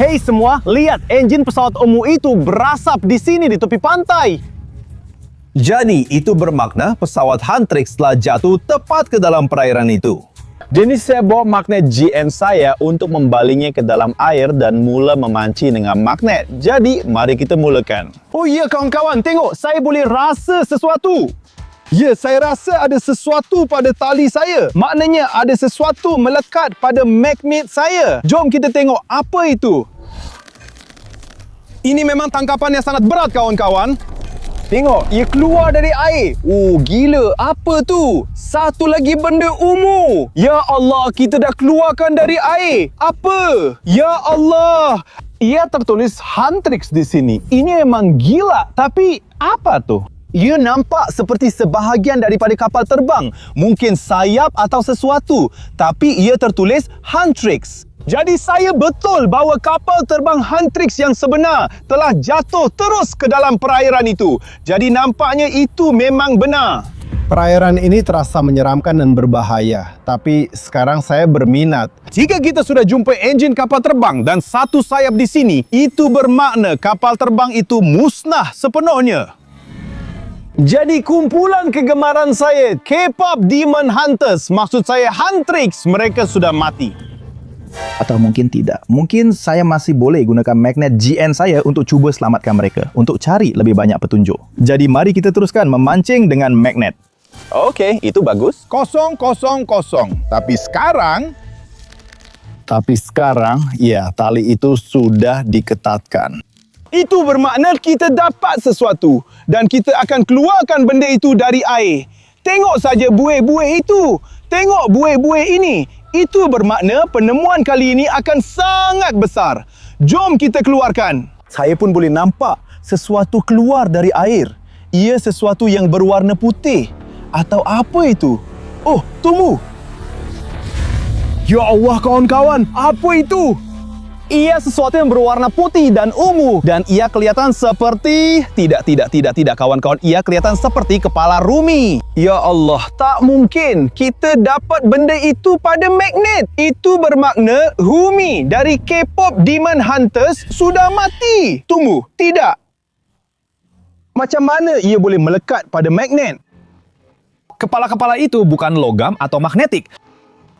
Hei semua, lihat enjin pesawat Omu itu berasap di sini di tepi pantai. Jadi, itu bermakna pesawat Huntrix telah jatuh tepat ke dalam perairan itu. Jadi saya bawa magnet GN saya untuk membalingnya ke dalam air dan mula memancing dengan magnet. Jadi, mari kita mulakan. Oh iya kawan-kawan, tengok saya boleh rasa sesuatu. Ya, saya rasa ada sesuatu pada tali saya. Maknanya ada sesuatu melekat pada magnet saya. Jom kita tengok apa itu. Ini memang tangkapan yang sangat berat kawan-kawan. Tengok, ia keluar dari air. Oh, gila. Apa tu? Satu lagi benda ungu. Ya Allah, kita dah keluarkan dari air. Apa? Ya Allah. Ia tertulis Huntrix di sini. Ini memang gila. Tapi, apa tu? Ia nampak seperti sebahagian daripada kapal terbang. Mungkin sayap atau sesuatu. Tapi ia tertulis Huntrix. Jadi saya betul bahawa kapal terbang Huntrix yang sebenar telah jatuh terus ke dalam perairan itu. Jadi nampaknya itu memang benar. Perairan ini terasa menyeramkan dan berbahaya. Tapi sekarang saya berminat. Jika kita sudah jumpa enjin kapal terbang dan satu sayap di sini, itu bermakna kapal terbang itu musnah sepenuhnya. Jadi kumpulan kegemaran saya, K-pop Demon Hunters, maksud saya Huntrix, mereka sudah mati. Atau mungkin tidak. Mungkin saya masih boleh gunakan magnet GN saya untuk cuba selamatkan mereka, untuk cari lebih banyak petunjuk. Jadi mari kita teruskan memancing dengan magnet. Okey, itu bagus. 000. Tapi sekarang, ya, tali itu sudah diketatkan. Itu bermakna kita dapat sesuatu dan kita akan keluarkan benda itu dari air. Tengok saja buih-buih itu. Tengok buih-buih ini. Itu bermakna penemuan kali ini akan sangat besar. Jom kita keluarkan. Saya pun boleh nampak sesuatu keluar dari air. Ia sesuatu yang berwarna putih. Atau apa itu? Oh, tunggu. Ya Allah kawan-kawan, apa itu? Ia sesuatu yang berwarna putih dan ungu. Dan ia kelihatan seperti... Tidak kawan-kawan. Ia kelihatan seperti kepala Rumi. Ya Allah, tak mungkin kita dapat benda itu pada magnet. Itu bermakna Rumi dari K-pop Demon Hunters sudah mati. Tunggu, tidak. Macam mana ia boleh melekat pada magnet? Kepala-kepala itu bukan logam atau magnetik.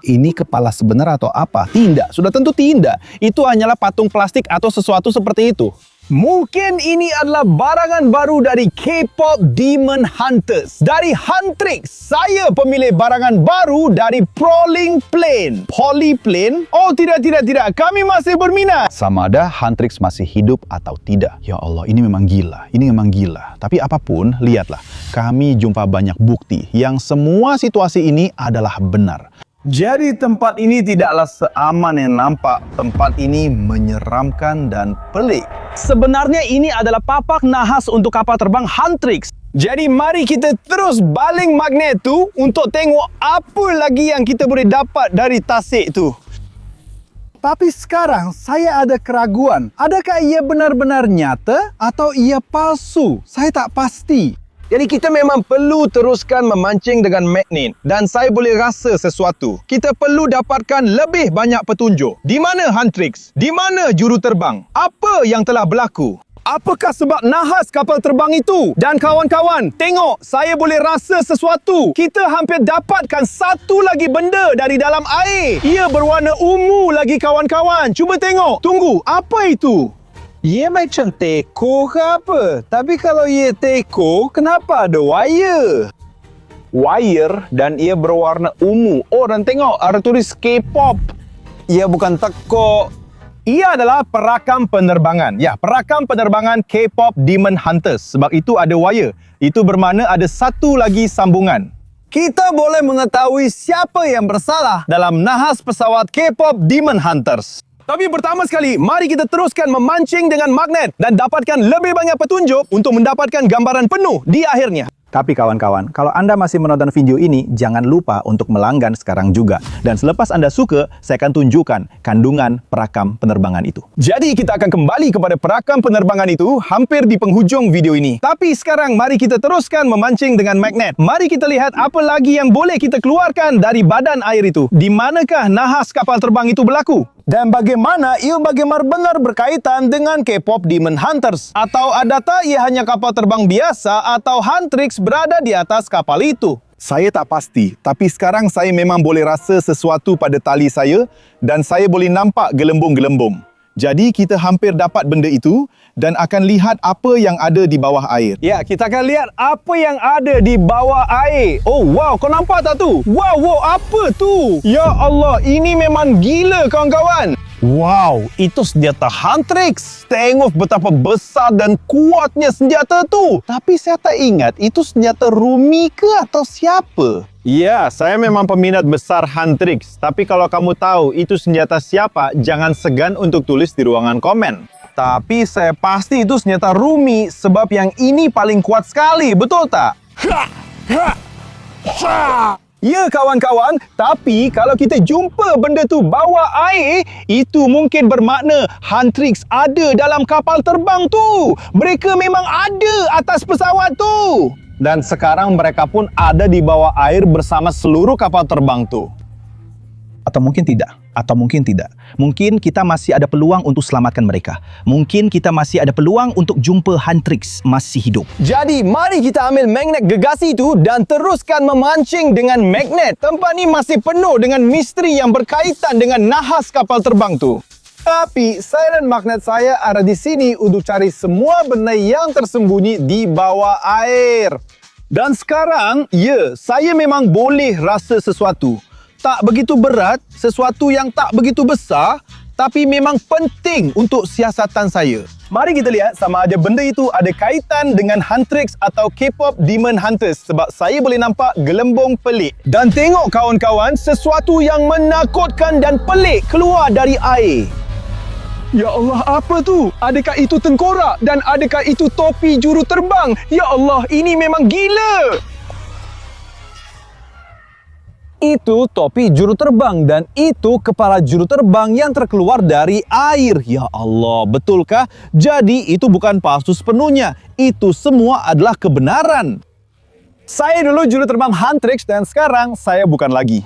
Ini kepala sebenar atau apa? Tidak, sudah tentu tidak. Itu hanyalah patung plastik atau sesuatu seperti itu. Mungkin ini adalah barangan baru dari K-pop Demon Hunters. Dari Huntrix, saya pemilih barangan baru dari Prowling Plane. Polyplane? Oh, tidak. Kami masih berminat. Sama ada Huntrix masih hidup atau tidak. Ya Allah, ini memang gila. Ini memang gila. Tapi apapun, lihatlah. Kami jumpa banyak bukti yang semua situasi ini adalah benar. Jadi tempat ini tidaklah seaman yang nampak. Tempat ini menyeramkan dan pelik. Sebenarnya ini adalah papak nahas untuk kapal terbang Huntrix. Jadi mari kita terus baling magnet tu untuk tengok apa lagi yang kita boleh dapat dari tasik tu. Tapi sekarang saya ada keraguan. Adakah ia benar-benar nyata atau ia palsu? Saya tak pasti. Jadi kita memang perlu teruskan memancing dengan magnet dan saya boleh rasa sesuatu. Kita perlu dapatkan lebih banyak petunjuk. Di mana Huntrix? Di mana juruterbang? Apa yang telah berlaku? Apakah sebab nahas kapal terbang itu? Dan kawan-kawan, tengok, saya boleh rasa sesuatu. Kita hampir dapatkan satu lagi benda dari dalam air. Ia berwarna ungu lagi kawan-kawan. Cuba tengok. Tunggu, apa itu? Ia macam teko ke apa? Tapi kalau ia teko, kenapa ada wire? Wire dan ia berwarna ungu. Oh, dan tengok, ada tulis K-pop. Ia bukan teko. Ia adalah perakam penerbangan. Ya, perakam penerbangan K-pop Demon Hunters. Sebab itu ada wire. Itu bermakna ada satu lagi sambungan. Kita boleh mengetahui siapa yang bersalah dalam nahas pesawat K-pop Demon Hunters. Tapi pertama sekali, mari kita teruskan memancing dengan magnet dan dapatkan lebih banyak petunjuk untuk mendapatkan gambaran penuh di akhirnya. Tapi kawan-kawan, kalau Anda masih menonton video ini, jangan lupa untuk melanggan sekarang juga. Dan selepas Anda suka, saya akan tunjukkan kandungan perakam penerbangan itu. Jadi kita akan kembali kepada perakam penerbangan itu hampir di penghujung video ini. Tapi sekarang mari kita teruskan memancing dengan magnet. Mari kita lihat apa lagi yang boleh kita keluarkan dari badan air itu. Di manakah nahas kapal terbang itu berlaku? Dan bagaimana ia benar berkaitan dengan K-pop Demon Hunters? Atau ada tak ia hanya kapal terbang biasa atau Huntrix berada di atas kapal itu? Saya tak pasti, tapi sekarang saya memang boleh rasa sesuatu pada tali saya dan saya boleh nampak gelembung-gelembung. Jadi kita hampir dapat benda itu dan akan lihat apa yang ada di bawah air. Ya, kita akan lihat apa yang ada di bawah air. Oh, wow, kau nampak tak tu? Wow, apa tu? Ya Allah, ini memang gila kawan-kawan. Wow, itu senjata Huntrix. Tengok betapa besar dan kuatnya senjata tu. Tapi saya tak ingat itu senjata Rumi ke atau siapa? Ya, saya memang peminat besar Huntrix. Tapi kalau kamu tahu itu senjata siapa, jangan segan untuk tulis di ruangan komen. Tapi saya pasti itu senjata Rumi sebab yang ini paling kuat sekali, betul tak? Ya kawan-kawan, tapi kalau kita jumpa benda tu bawah air, itu mungkin bermakna Huntrix ada dalam kapal terbang tu. Mereka memang ada atas pesawat tu. Dan sekarang mereka pun ada di bawah air bersama seluruh kapal terbang tu. Atau mungkin tidak. Mungkin kita masih ada peluang untuk selamatkan mereka. Mungkin kita masih ada peluang untuk jumpa Huntrix masih hidup. Jadi, mari kita ambil magnet gegasi itu dan teruskan memancing dengan magnet. Tempat ni masih penuh dengan misteri yang berkaitan dengan nahas kapal terbang tu. Tapi, saya dan magnet saya ada di sini untuk cari semua benda yang tersembunyi di bawah air. Dan sekarang, ya, saya memang boleh rasa sesuatu. Tak begitu berat, sesuatu yang tak begitu besar, tapi memang penting untuk siasatan saya. Mari kita lihat sama ada benda itu ada kaitan dengan Huntrix atau K-pop Demon Hunters sebab saya boleh nampak gelembung pelik. Dan tengok kawan-kawan, sesuatu yang menakutkan dan pelik keluar dari air. Ya Allah, apa tu? Adakah itu tengkorak? Dan adakah itu topi juru terbang? Ya Allah, ini memang gila! Itu topi juru terbang dan itu kepala juru terbang yang terkeluar dari air. Ya Allah, betulkah? Jadi itu bukan palsu sepenuhnya. Itu semua adalah kebenaran. Saya dulu juru terbang Huntrix dan sekarang saya bukan lagi.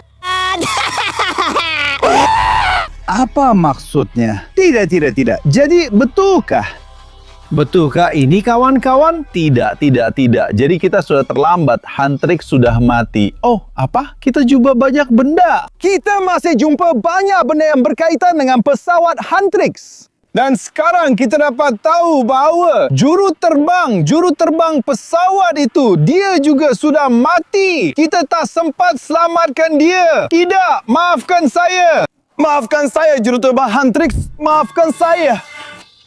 Apa maksudnya? Tidak. Jadi betulkah? Betulkah ini kawan-kawan? Tidak. Jadi kita sudah terlambat. Huntrix sudah mati. Oh, apa? Kita jumpa banyak benda. Kita masih jumpa banyak benda yang berkaitan dengan pesawat Huntrix. Dan sekarang kita dapat tahu bahawa juru terbang pesawat itu, dia juga sudah mati. Kita tak sempat selamatkan dia. Tidak, maafkan saya. Maafkan saya, juru terbang Huntrix. Maafkan saya.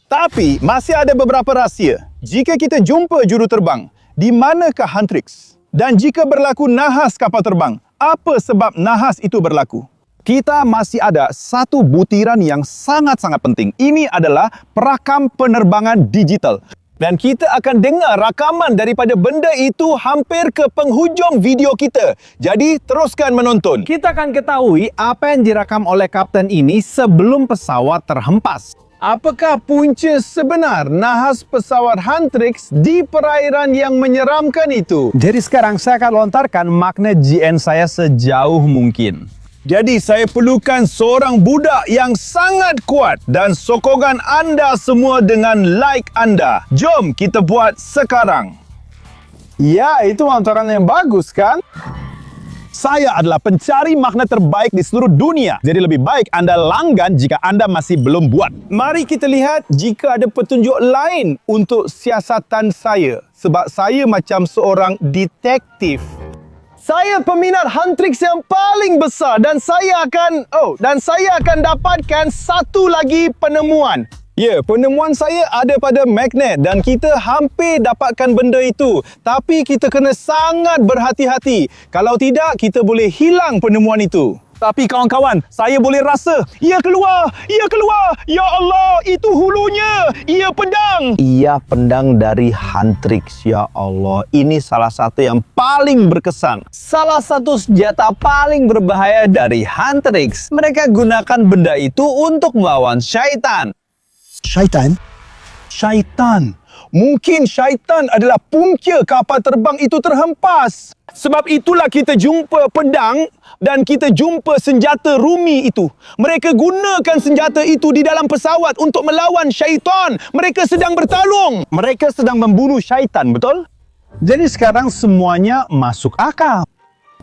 Tapi masih ada beberapa rahsia. Jika kita jumpa juru terbang, di manakah Huntrix? Dan jika berlaku nahas kapal terbang, apa sebab nahas itu berlaku? Kita masih ada satu butiran yang sangat-sangat penting. Ini adalah perakam penerbangan digital. Dan kita akan dengar rakaman daripada benda itu hampir ke penghujung video kita. Jadi, teruskan menonton. Kita akan ketahui apa yang dirakam oleh kapten ini sebelum pesawat terhempas. Apakah punca sebenar nahas pesawat Huntrix di perairan yang menyeramkan itu? Jadi sekarang saya akan lontarkan magnet GN saya sejauh mungkin. Jadi saya perlukan seorang budak yang sangat kuat dan sokongan anda semua dengan like anda. Jom kita buat sekarang. Ya, itu lontaran yang bagus kan? Saya adalah pencari magnet terbaik di seluruh dunia. Jadi lebih baik anda langgan jika anda masih belum buat. Mari kita lihat jika ada petunjuk lain untuk siasatan saya. Sebab saya macam seorang detektif. Saya peminat Huntrix yang paling besar dan saya akan dapatkan satu lagi penemuan. Ya, penemuan saya ada pada magnet dan kita hampir dapatkan benda itu. Tapi kita kena sangat berhati-hati. Kalau tidak, kita boleh hilang penemuan itu. Tapi kawan-kawan, saya boleh rasa. Ia keluar! Ya Allah, itu hulunya! Ia pedang! Ia pedang dari Huntrix, ya Allah. Ini salah satu yang paling berkesan. Salah satu senjata paling berbahaya dari Huntrix. Mereka gunakan benda itu untuk melawan syaitan. Syaitan? Mungkin syaitan adalah punca kapal terbang itu terhempas. Sebab itulah kita jumpa pedang dan kita jumpa senjata Rumi itu. Mereka gunakan senjata itu di dalam pesawat untuk melawan syaitan. Mereka sedang bertarung. Mereka sedang membunuh syaitan, betul? Jadi sekarang semuanya masuk akal.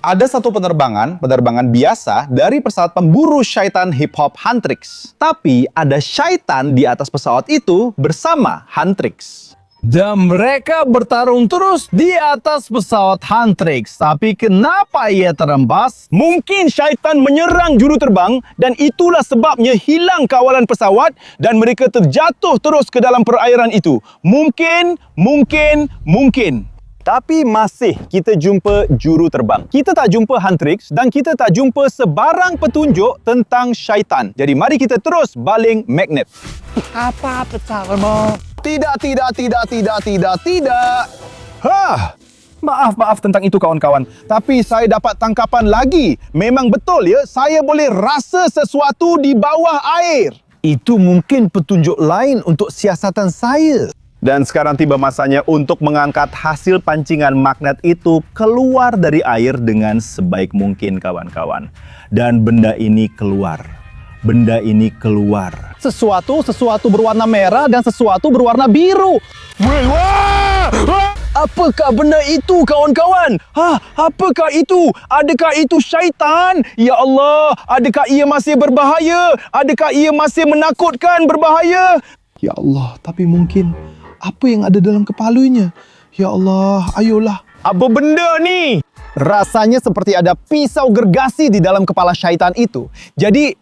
Ada satu penerbangan biasa dari pesawat pemburu syaitan Hip Hop Huntrix. Tapi ada syaitan di atas pesawat itu bersama Huntrix. Dan mereka bertarung terus di atas pesawat Huntrix. Tapi kenapa ia terhempas? Mungkin syaitan menyerang juru terbang dan itulah sebabnya hilang kawalan pesawat dan mereka terjatuh terus ke dalam perairan itu. Mungkin. Tapi masih kita jumpa juru terbang. Kita tak jumpa Huntrix dan kita tak jumpa sebarang petunjuk tentang syaitan. Jadi mari kita terus baling magnet. Apa salahmu? Tidak. Maaf tentang itu kawan-kawan. Tapi saya dapat tangkapan lagi. Memang betul ya, saya boleh rasa sesuatu di bawah air. Itu mungkin petunjuk lain untuk siasatan saya. Dan sekarang tiba masanya untuk mengangkat hasil pancingan magnet itu keluar dari air dengan sebaik mungkin kawan-kawan. Dan benda ini keluar. Sesuatu berwarna merah dan sesuatu berwarna biru. Apakah benda itu kawan-kawan? Apakah itu? Adakah itu syaitan? Ya Allah, adakah ia masih berbahaya? Adakah ia masih menakutkan, berbahaya? Ya Allah, tapi mungkin apa yang ada dalam kepalanya? Ya Allah, ayolah. Apa benda ni? Rasanya seperti ada pisau gergasi di dalam kepala syaitan itu. Jadi,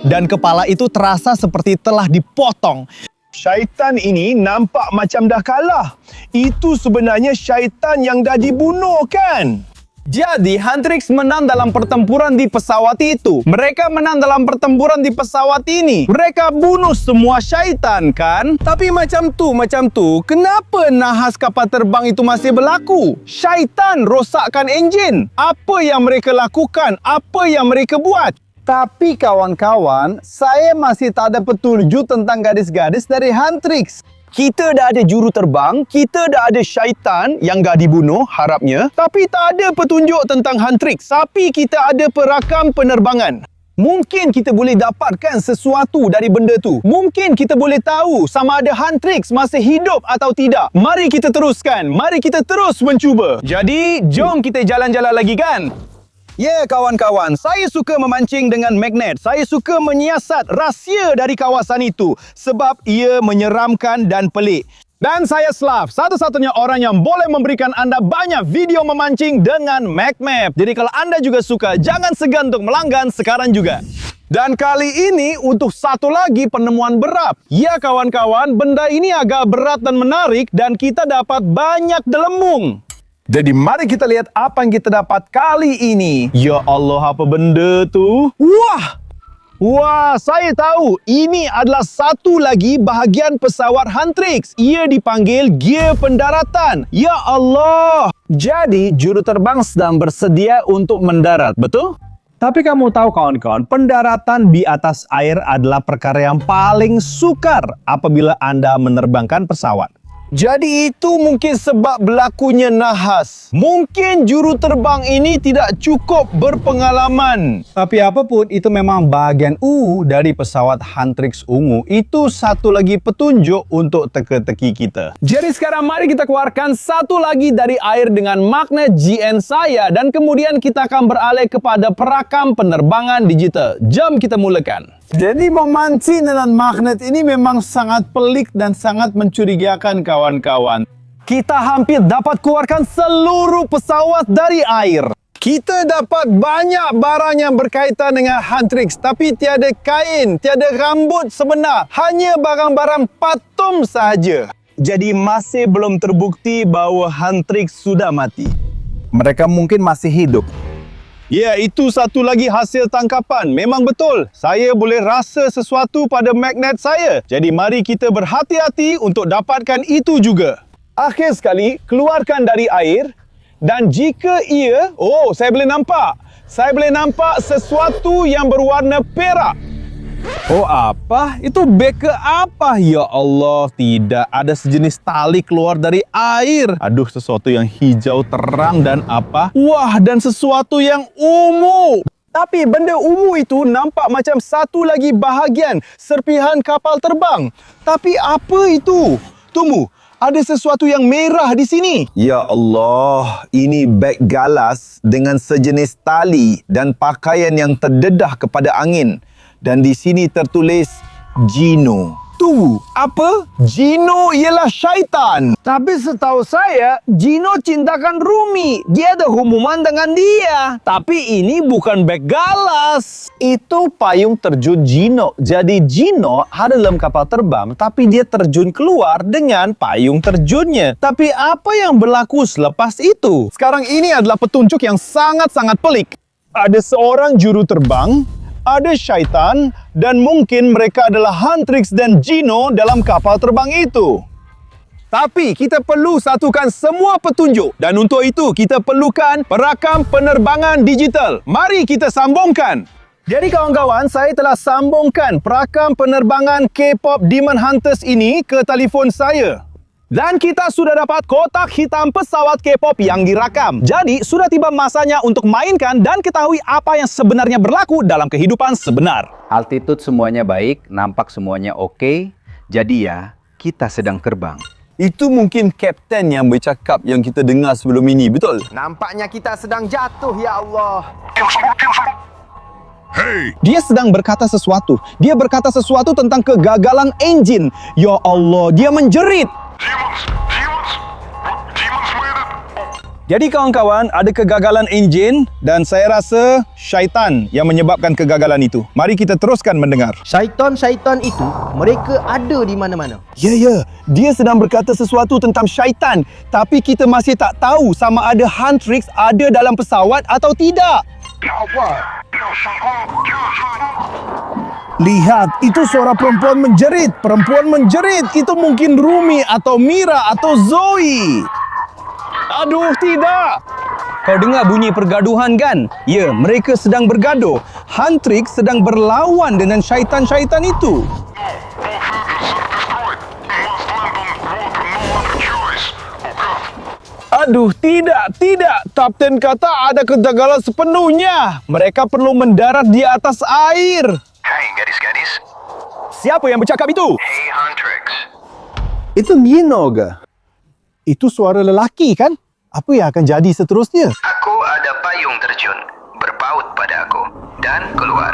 dan kepala itu terasa seperti telah dipotong. Syaitan ini nampak macam dah kalah. Itu sebenarnya syaitan yang dah dibunuh kan? Jadi, Huntrix menang dalam pertempuran di pesawat itu. Mereka menang dalam pertempuran di pesawat ini. Mereka bunuh semua syaitan, kan? Tapi macam tu, kenapa nahas kapal terbang itu masih berlaku? Syaitan rosakkan enjin. Apa yang mereka lakukan? Apa yang mereka buat? Tapi kawan-kawan, saya masih tak ada petunjuk tentang gadis-gadis dari Huntrix. Kita dah ada juru terbang, kita dah ada syaitan yang dah dibunuh, harapnya. Tapi tak ada petunjuk tentang Huntrix. Tapi kita ada perakam penerbangan. Mungkin kita boleh dapatkan sesuatu dari benda tu. Mungkin kita boleh tahu sama ada Huntrix masih hidup atau tidak. Mari kita teruskan. Mari kita terus mencuba. Jadi, jom kita jalan-jalan lagi kan? Ya kawan-kawan, saya suka memancing dengan magnet. Saya suka menyiasat rahsia dari kawasan itu sebab ia menyeramkan dan pelik. Dan saya Slav, satu-satunya orang yang boleh memberikan anda banyak video memancing dengan magnet. Jadi kalau anda juga suka, jangan segan untuk melanggan sekarang juga. Dan kali ini untuk satu lagi penemuan berat. Ya kawan-kawan, benda ini agak berat dan menarik dan kita dapat banyak delembung. Jadi mari kita lihat apa yang kita dapat kali ini. Ya Allah, apa benda tu? Wah, saya tahu. Ini adalah satu lagi bahagian pesawat Huntrix. Ia dipanggil gear pendaratan. Ya Allah. Jadi, juru terbang sedang bersedia untuk mendarat, betul? Tapi kamu tahu kawan-kawan, pendaratan di atas air adalah perkara yang paling sukar apabila Anda menerbangkan pesawat. Jadi itu mungkin sebab berlakunya nahas. Mungkin juru terbang ini tidak cukup berpengalaman. Tapi apapun, itu memang bahagian dari pesawat Huntrix ungu. Itu satu lagi petunjuk untuk teka-teki kita. Jadi sekarang mari kita keluarkan satu lagi dari air dengan magnet GN saya. Dan kemudian kita akan beralih kepada perakam penerbangan digital. Jom kita mulakan. Jadi memancing dengan magnet ini memang sangat pelik dan sangat mencurigakan kawan-kawan. Kita hampir dapat keluarkan seluruh pesawat dari air. Kita dapat banyak barang yang berkaitan dengan Huntrix, tapi tiada kain, tiada rambut sebenar. Hanya barang-barang patung sahaja. Jadi masih belum terbukti bahawa Huntrix sudah mati. Mereka mungkin masih hidup. Ya, itu satu lagi hasil tangkapan. Memang betul. Saya boleh rasa sesuatu pada magnet saya. Jadi mari kita berhati-hati untuk dapatkan itu juga. Akhir sekali, keluarkan dari air. Dan jika ia... saya boleh nampak. Saya boleh nampak sesuatu yang berwarna perak. Oh apa? Itu beg ke apa? Ya Allah, tidak ada sejenis tali keluar dari air. Aduh, sesuatu yang hijau terang dan apa? Wah, dan sesuatu yang ungu. Tapi benda ungu itu nampak macam satu lagi bahagian serpihan kapal terbang. Tapi apa itu? Tunggu, ada sesuatu yang merah di sini. Ya Allah, ini beg galas dengan sejenis tali dan pakaian yang terdedah kepada angin. Dan di sini tertulis Gino. Tunggu, apa? Gino ialah syaitan. Tapi setahu saya, Gino cintakan Rumi. Dia ada hubungan dengan dia. Tapi ini bukan beg galas. Itu payung terjun Gino. Jadi Gino ada dalam kapal terbang, tapi dia terjun keluar dengan payung terjunnya. Tapi apa yang berlaku selepas itu? Sekarang ini adalah petunjuk yang sangat-sangat pelik. Ada seorang juru terbang, ada syaitan, dan mungkin mereka adalah Huntrix dan Gino dalam kapal terbang itu. Tapi kita perlu satukan semua petunjuk, dan untuk itu kita perlukan perakam penerbangan digital. Mari kita sambungkan. Jadi kawan-kawan, saya telah sambungkan perakam penerbangan K-pop Demon Hunters ini ke telefon saya. Dan kita sudah dapat kotak hitam pesawat K-pop yang dirakam. Jadi, sudah tiba masanya untuk mainkan dan ketahui apa yang sebenarnya berlaku dalam kehidupan sebenar. Altitude semuanya baik, nampak semuanya oke. Jadi ya, kita sedang terbang. Itu mungkin kapten yang bercakap yang kita dengar sebelum ini, betul? Nampaknya kita sedang jatuh, ya Allah. Dia sedang berkata sesuatu. Dia berkata sesuatu tentang kegagalan enjin. Ya Allah, dia menjerit. Jadi kawan-kawan, ada kegagalan enjin dan saya rasa syaitan yang menyebabkan kegagalan itu. Mari kita teruskan mendengar. Syaitan-syaitan itu, mereka ada di mana-mana. Ya, dia sedang berkata sesuatu tentang syaitan. Tapi kita masih tak tahu sama ada Huntrix ada dalam pesawat atau tidak. Lihat, itu suara perempuan menjerit. Perempuan menjerit. Itu mungkin Rumi atau Mira atau Zoe. Aduh, tidak. Kau dengar bunyi pergaduhan kan? Ya, mereka sedang bergaduh. Huntrix sedang berlawan dengan syaitan-syaitan itu. Aduh, tidak. Kapten kata ada kegagalan sepenuhnya. Mereka perlu mendarat di atas air. Hai gadis-gadis. Siapa yang bercakap itu? Hey Huntrix. Itu Gino ke? Itu suara lelaki kan? Apa yang akan jadi seterusnya? Aku ada payung terjun. Berpaut pada aku. Dan keluar.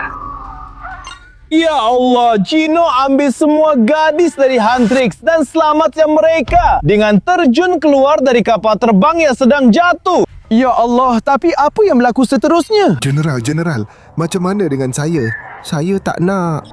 Ya Allah, Gino ambil semua gadis dari Huntrix dan selamatkan mereka dengan terjun keluar dari kapal terbang yang sedang jatuh. Ya Allah, tapi apa yang berlaku seterusnya? General, macam mana dengan saya? Saya tak nak.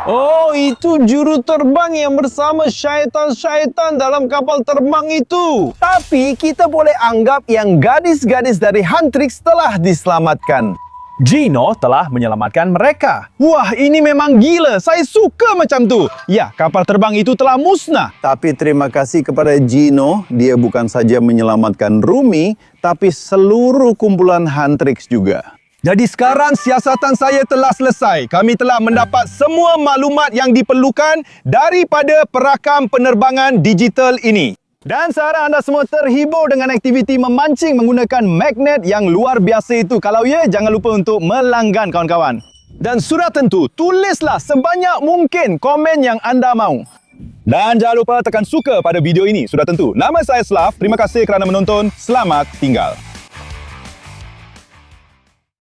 Oh, itu juru terbang yang bersama syaitan-syaitan dalam kapal terbang itu. Tapi kita boleh anggap yang gadis-gadis dari Huntrix telah diselamatkan. Gino telah menyelamatkan mereka. Wah, ini memang gila. Saya suka macam tu. Ya, kapal terbang itu telah musnah. Tapi terima kasih kepada Gino. Dia bukan saja menyelamatkan Rumi, tapi seluruh kumpulan Huntrix juga. Jadi sekarang siasatan saya telah selesai. Kami telah mendapat semua maklumat yang diperlukan daripada perakam penerbangan digital ini. Dan saya harap anda semua terhibur dengan aktiviti memancing menggunakan magnet yang luar biasa itu. Kalau ya, jangan lupa untuk melanggan kawan-kawan. Dan sudah tentu, tulislah sebanyak mungkin komen yang anda mahu. Dan jangan lupa tekan suka pada video ini. Sudah tentu. Nama saya Slav. Terima kasih kerana menonton. Selamat tinggal.